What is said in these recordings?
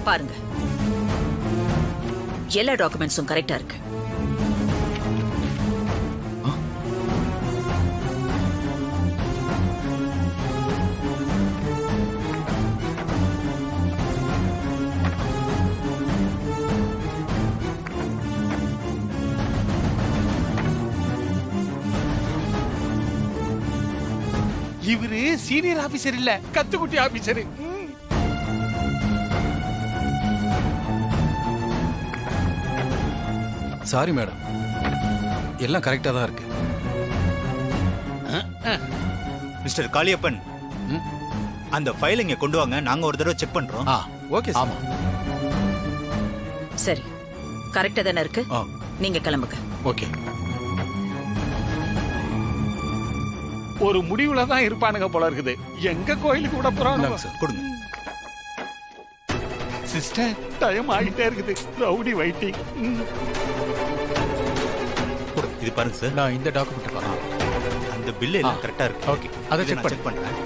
பாருங்க, எல்லா டாக்குமெண்ட்ஸும் கரெக்டா இருக்கு. இவரு சீனியர் ஆபீசர் இல்ல, கத்துக்குட்டி ஆபீசர். சாரி மேடம், எல்லாம் கரெக்டா தான் இருக்கு. மிஸ்டர் காளியப்பன், அந்த ஃபைல் இங்க கொண்டு வாங்க, நாங்க ஒரு தடவை செக் பண்றோம். ஓகே. ஆமா, சரி, கரெக்டா தானே இருக்கு. நீங்க கிளம்புங்க. ஓகே. ஒரு முடிவுல தான் இருப்பானுங்க போல இருக்குது. எங்க கோயிலுக்கு விட போறாங்க சார், கொடுங்க. சிஸ்டர், டைம் ஆகிட்டே இருக்குது. Rowdy whitening. இது பாருங்க சார், நான் இந்த டாக்குமெண்ட் பாருங்க. அந்த பில் எல்லாம் கரெக்டா இருக்கு. ஓகே, அதை செக் பண்றேன்.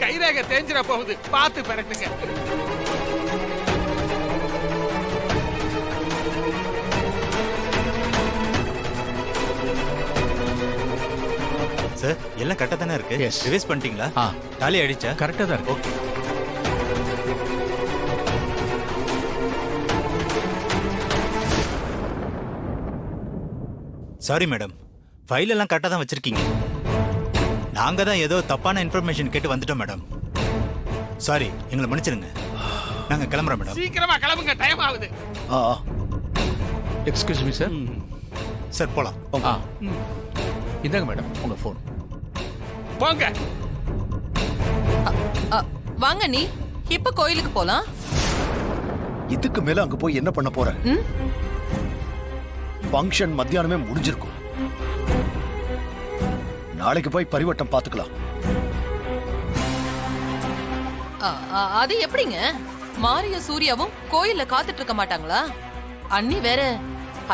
கைரேகை தேஞ்சிட போகுது, பார்த்து பெறட்டுங்க. சார், எல்லாம் கரெக்டா தானே இருக்கு. Yes. ரிவைஸ் பண்ணிட்டீங்களா? டாலி அடிச்சா? கரெக்டா தான் இருக்கு. ஓகே. சாரி மேடம், ஃபைல் எல்லாம் கரெக்டா தான் வச்சிருக்கீங்க. நாங்க தான் ஏதோ தப்பான இன்ஃபர்மேஷன் கேட்டு வந்துட்டோம் மேடம். சாரி, எங்களை மன்னிச்சிருங்க. நாங்க கிளம்புறோம் மேடம். சீக்கிரமா கிளம்புங்க, டைம் ஆகுது. Excuse me sir. சார், போலாம். இந்தாங்க மேடம் உங்க போன். போங்க. வாங்க, நீ இப்ப கோயிலுக்கு போலாம். இதுக்கு மேல அங்க போய் என்ன பண்ண போற? ஃபங்க்ஷன் மத்தியானமே முடிஞ்சிருக்கும். நாளைக்கு போய் பரிவட்டம் பாத்துக்கலாம். அது எப்படிங்க? மாரிய சூர்யாவும் கோயில்ல காத்துட்டு இருக்க மாட்டாங்களா? அண்ணி வேற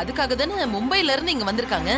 அதுக்காக தானே மும்பைல இருந்து இங்க வந்திருக்காங்க.